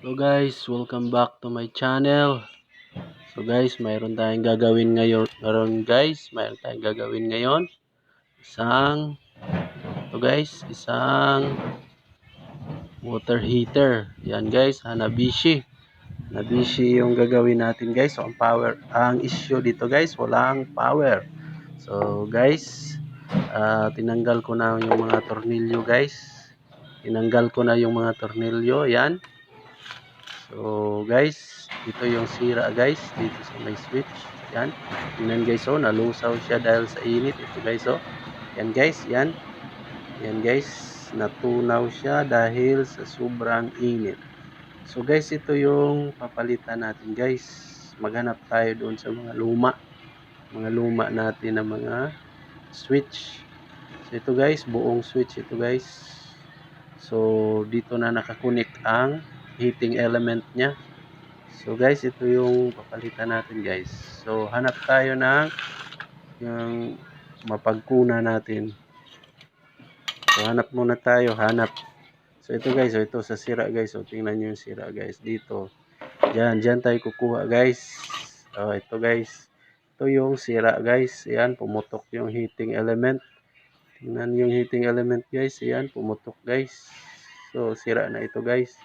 So guys, welcome back to my channel. So guys, mayroon tayong gagawin ngayon. Isang water heater. Yan guys, Hanabishi. Hanabishi yung gagawin natin guys. So ang issue dito guys, walang power. So guys, tinanggal ko na yung mga tornilyo guys. Yan. So guys, ito yung sira guys dito sa may switch. Yan. Tingnan guys, oh, nalusaw siya dahil sa init. Ito guys, oh. Yan guys, yan. Yan guys, natunaw siya dahil sa sobrang init. So guys, ito yung papalitan natin guys. Maghanap tayo doon sa mga luma natin na mga switch. So ito guys, buong switch ito guys. So dito na nakakunik ang heating element niya. So guys, ito yung papalitan natin guys. So hanap tayo ng yung mapagkuna natin. So hanap muna tayo, So ito guys, so ito sa sira guys. So tingnan niyo yung sira guys dito. Diyan tayo kukuha guys. Oh, ito guys. Ito yung sira guys. Ayan, pumutok yung heating element. Tingnan yung heating element guys. Ayan, pumutok guys. So sira na ito guys.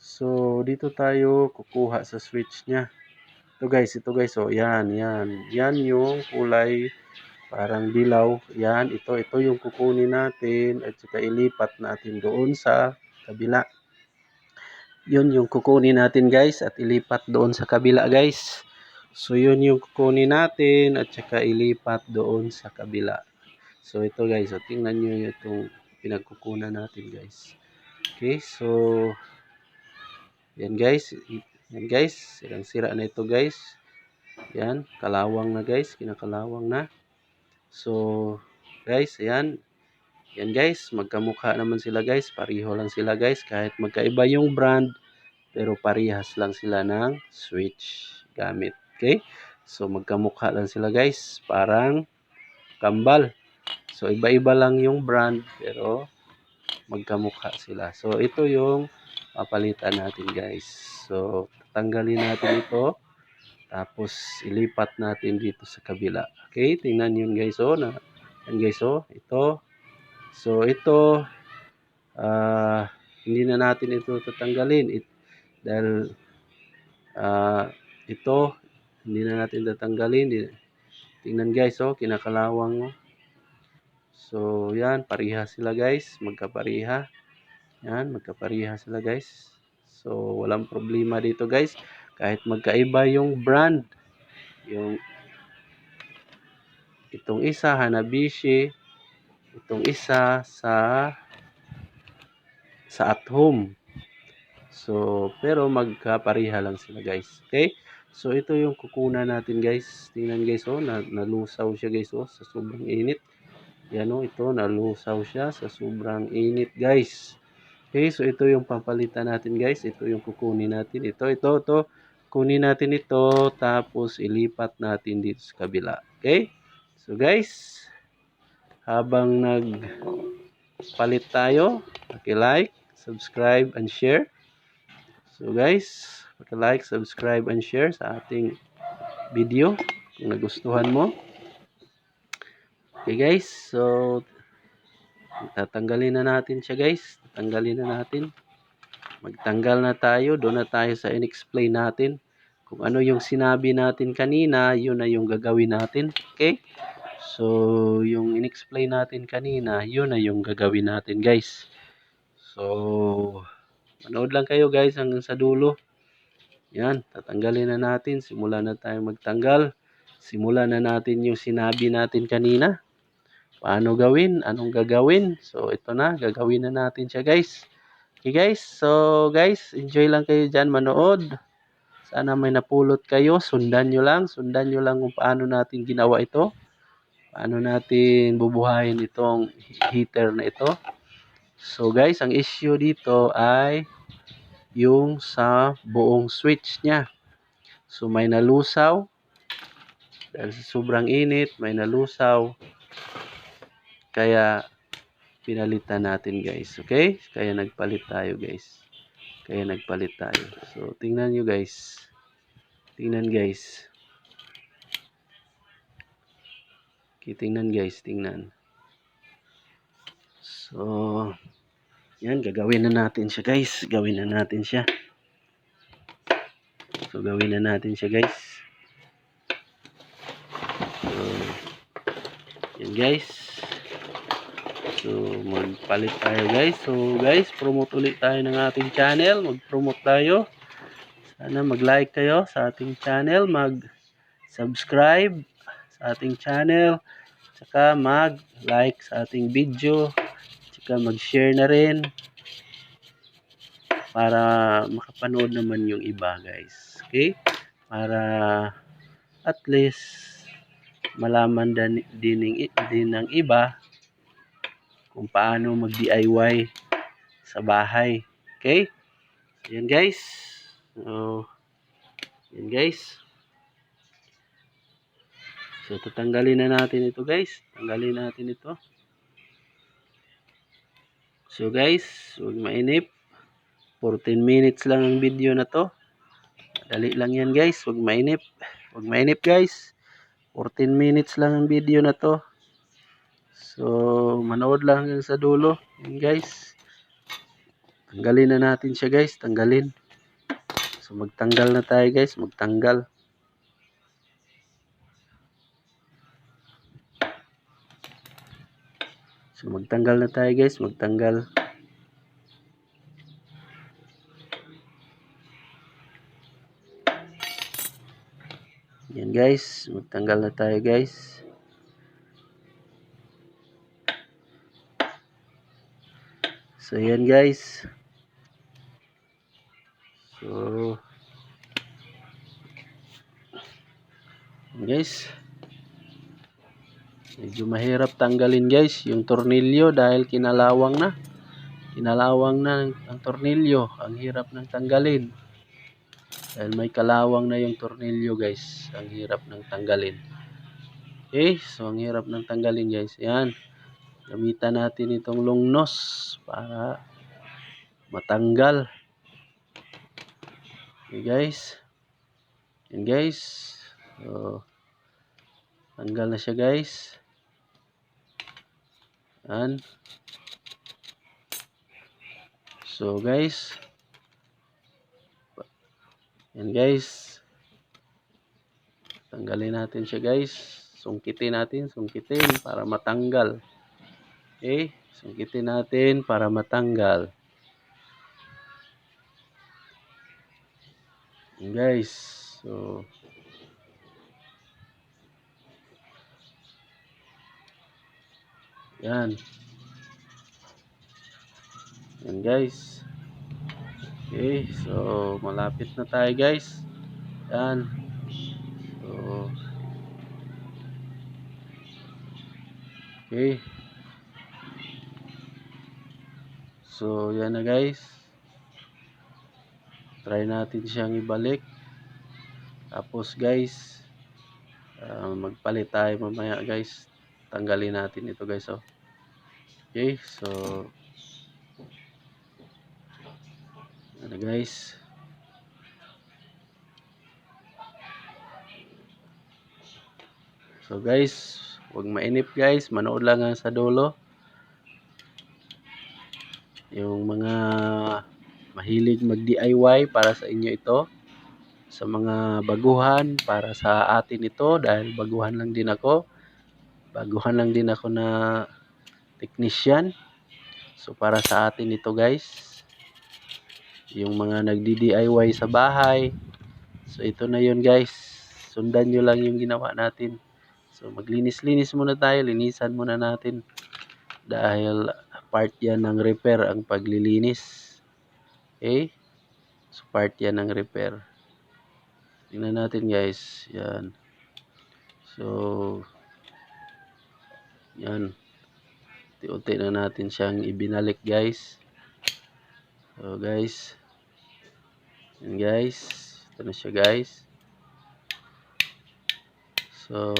So dito tayo kukuha sa switch niya. Ito guys, oh, yan. Yan yung kulay parang dilaw. Yan, ito yung kukunin natin at saka ilipat natin doon sa kabila. Yun yung kukunin natin guys at ilipat doon sa kabila guys. So yun yung kukunin natin at saka ilipat doon sa kabila. So ito guys, so tingnan nyo itong pinagkukunan natin guys. Okay, so yan guys. Yan guys, sirang-sira na ito guys. Yan, kalawang na guys, kinakalawang na. So guys, ayan. Yan guys, magkamukha naman sila guys, pareho lang sila guys, kahit magkaiba yung brand, pero parehas lang sila ng switch gamit. Okay? So magkamukha lang sila guys, parang kambal. So iba-iba lang yung brand, pero magkamukha sila. So ito yung papalitan natin guys. So tanggalin natin ito. Tapos ilipat natin dito sa kabila. Okay, tingnan yun guys, oh, yan guys, oh, ito. So ito hindi na natin ito tatanggalin dahil ito hindi na natin tatanggalin. Tingnan guys, oh, kinakalawang, oh. So yan, pareha sila guys, magkapareha. Yan, magkapareha sila guys. So walang problema dito guys, kahit magkaiba yung brand. Itong isa Hanabishi, itong isa sa at home. So pero magkapareha lang sila guys. Okay? So ito yung kukunan natin guys. Tingnan guys, oh, nalusaw siya guys, oh, sa sobrang init. Yan, oh, ito nalusaw siya sa sobrang init guys. Okay, so ito yung papalitan natin guys. Ito yung kukunin natin. Ito. Kunin natin ito, tapos ilipat natin dito sa kabila. Okay? So guys, habang nagpalit tayo, paki-like, subscribe, and share. So guys, paki-like, subscribe, and share sa ating video kung nagustuhan mo. Okay guys, so tatanggalin na natin siya guys. Magtanggal na tayo. Doon na tayo sa in-explain natin. Kung ano yung sinabi natin kanina, yun na yung gagawin natin. Okay? So, yung in-explain natin kanina, yun na yung gagawin natin guys. So, manood lang kayo guys hanggang sa dulo. Yan, tatanggalin na natin. Simulan na tayo magtanggal. Simulan na natin yung sinabi natin kanina. Paano gawin? Anong gagawin? So, ito na. Gagawin na natin siya guys. Okay guys, so guys, enjoy lang kayo dyan manood. Sana may napulot kayo. Sundan nyo lang kung paano natin ginawa ito. Paano natin bubuhayin itong heater na ito. So guys, ang issue dito ay yung sa buong switch niya. So may nalusaw. Dahil sa sobrang init, may nalusaw. Kaya pinalitan natin guys. Okay? Kaya nagpalit tayo guys. Kaya nagpalit tayo. So, tingnan nyo guys. Tingnan guys. Okay, tingnan guys. Tingnan. So, yan. Gagawin na natin siya guys. Gawin na natin siya. So, gawin na natin siya guys. So, yan guys. So, magpalit tayo guys. So, guys, promote ulit tayo ng ating channel. Mag-promote tayo. Sana mag-like kayo sa ating channel. Mag-subscribe sa ating channel. Tsaka mag-like sa ating video. Tsaka mag-share na rin. Para makapanood naman yung iba guys. Okay? Para at least malaman din ng iba kung paano mag-DIY sa bahay. Okay? Yan guys. So, yan guys. So, tatanggalin na natin ito guys. Tanggalin natin ito. So guys, huwag mainip. 14 minutes lang ang video na to. Dali lang yan guys. Huwag mainip. Huwag mainip guys. 14 minutes lang ang video na to. So, manood lang hanggang sa dulo. Yan guys. Tanggalin na natin siya guys. Tanggalin. So, magtanggal na tayo guys. Magtanggal. So, magtanggal na tayo guys. Magtanggal. Yan guys. Magtanggal na tayo guys. So, yan guys. So, guys, medyo mahirap tanggalin guys yung tornilyo dahil kinalawang na ang tornilyo. Ang hirap ng tanggalin dahil may kalawang na yung tornilyo guys. Ang hirap ng tanggalin. Okay, so ang hirap ng tanggalin guys. Yan, gamitan natin itong long nose para matanggal. Okay guys. Yan guys. So, tanggal na siya guys. Yan. So guys. Yan guys. Tanggalin natin siya guys. Sungkitin natin. Sungkitin para matanggal. Okay. Sungkitin natin para matanggal. Yan guys. So, yan. Yan guys. Okay, so malapit na tayo guys. Yan. So, okay. So, yan na guys. Try natin siyang ibalik. Tapos guys, magpalit tayo mamaya guys. Tanggalin natin ito guys. Oh. Okay, so ano guys. So guys, huwag mainip guys. Manood lang sa dulo. Yung mga mahilig mag-DIY, para sa inyo ito. Sa mga baguhan, para sa atin ito dahil baguhan lang din ako. Baguhan lang din ako na technician. So para sa atin ito guys. Yung mga nagdi-DIY sa bahay. So ito na yun guys. Sundan nyo lang yung ginawa natin. So maglinis-linis muna tayo. Linisan muna natin. Dahil part yan ng repair ang paglilinis. Okay? So part yan ng repair. Tingnan natin guys. Yan. So, yan. Unti-unti na natin siyang ibinalik guys. So guys. Yan guys. Ito na siya guys. So,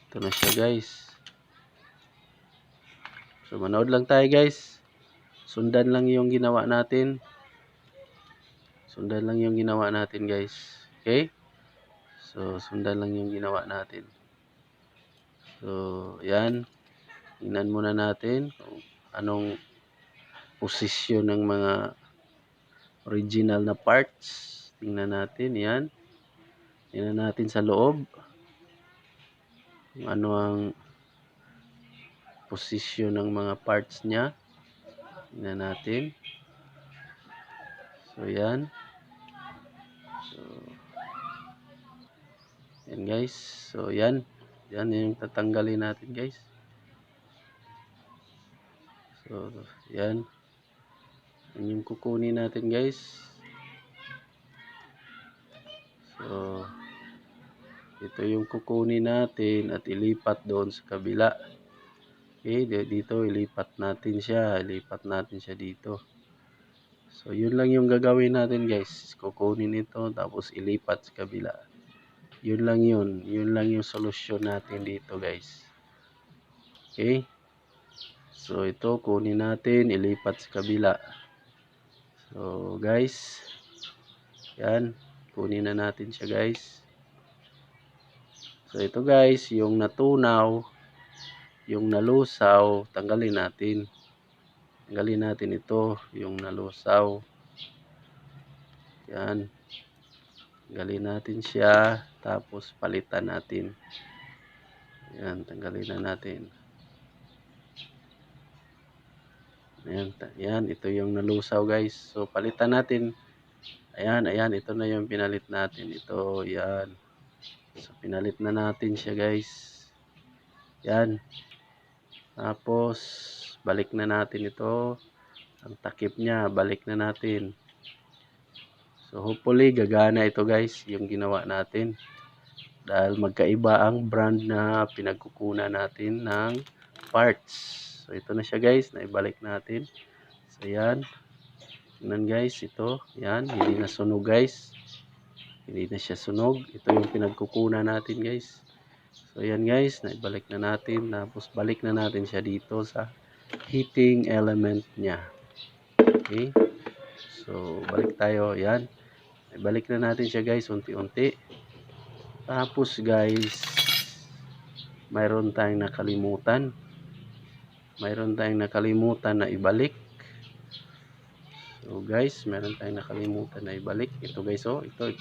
ito na siya guys. So, manood lang tayo guys. Sundan lang yung ginawa natin. Sundan lang yung ginawa natin, guys. Okay? So, sundan lang yung ginawa natin. So, yan. Tingnan muna natin kung anong posisyon ng mga original na parts. Tingnan natin, yan. Tingnan natin sa loob kung ano ang posisyon ng mga parts niya. Tingnan natin. So, yan. So, yan guys. So, yan. Yan yung tatanggalin natin, guys. So, yan. Yan yung kukunin natin, guys. So, ito yung kukunin natin at ilipat doon sa kabila. Okay, dito ilipat natin siya. Ilipat natin siya dito. So, yun lang yung gagawin natin, guys. Kukunin ito, tapos ilipat sa kabila. Yun lang yun. Yun lang yung solusyon natin dito, guys. Okay. So, ito, kunin natin, ilipat sa kabila. So, guys. Yan. Kunin na natin siya, guys. So, ito, guys, yung natunaw, yung nalusaw, tanggalin natin. Tanggalin natin ito, yung nalusaw. Yan. Tanggalin natin siya, tapos palitan natin. Yan, tanggalin na natin. Ayan, yan, ito yung nalusaw, guys. So, palitan natin. Ayan, ayan, ito na yung pinalit natin. Ito, yan. So, pinalit na natin siya, guys. Yan. Tapos, balik na natin ito. Ang takip niya, balik na natin. So, hopefully, gagana ito, guys, yung ginawa natin. Dahil magkaiba ang brand na pinagkukunan natin ng parts. So, ito na siya, guys. Naibalik natin. So, yan. Tingnan, guys. Ito. Yan. Hindi na sunog, guys. Hindi na siya sunog. Ito yung pinagkukunan natin, guys. So, yan, guys. Naibalik na natin. Tapos, balik na natin siya dito sa heating element niya. Okay. So, balik tayo. Yan. Naibalik na natin siya, guys. Unti-unti. Tapos, guys, mayroon tayong nakalimutan. Mayroon tayong nakalimutan na ibalik. So guys, mayroon tayong nakalimutan na ibalik. Ito guys, oh, ito.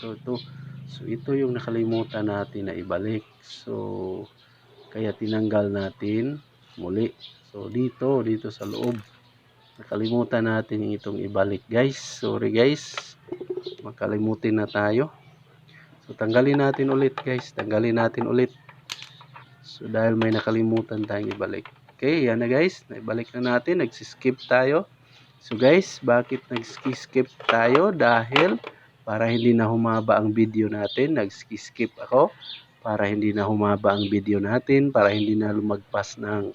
So ito yung nakalimutan natin na ibalik. So kaya tinanggal natin muli. So dito sa loob, nakalimutan natin yung itong ibalik, guys. Sorry guys, makalimutin na tayo. So tanggalin natin ulit, guys. Tanggalin natin ulit. So dahil may nakalimutan tayong ibalik. Okay, yan na guys. Naibalik na natin. Nagsiskip tayo. So guys, bakit nag-skip tayo? Dahil para hindi na humaba ang video natin, nag-skip ako. Para hindi na humaba ang video natin, para hindi na lumagpas ng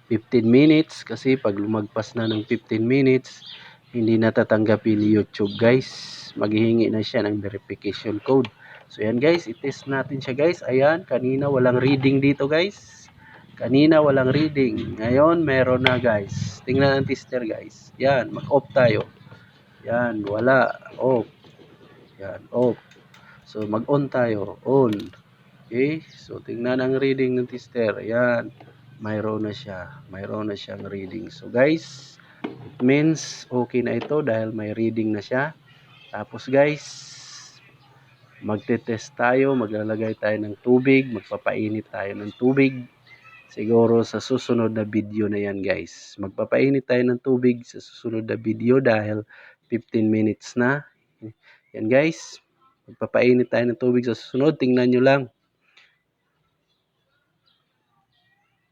15 minutes. Kasi pag lumagpas na ng 15 minutes, hindi natatanggapin ni YouTube, guys. Maghihingi na siya ng verification code. So yan guys, i-test natin siya, guys. Ayan, kanina walang reading dito, guys. Kanina walang reading. Ngayon meron na, guys. Tingnan ang tester, guys. Yan, mag-off tayo. Yan, wala. Off. Yan, off. So mag-on tayo. On. Okay? So tingnan ang reading ng tester. Yan. Mayroon na siya. Mayroon na siyang reading. So guys, it means okay na ito dahil may reading na siya. Tapos guys, magte-test tayo. Maglalagay tayo ng tubig. Magpapainit tayo ng tubig. Siguro sa susunod na video na yan, guys. Magpapainit tayo ng tubig sa susunod na video dahil 15 minutes na. Yan guys. Magpapainit tayo ng tubig sa susunod. Tingnan nyo lang.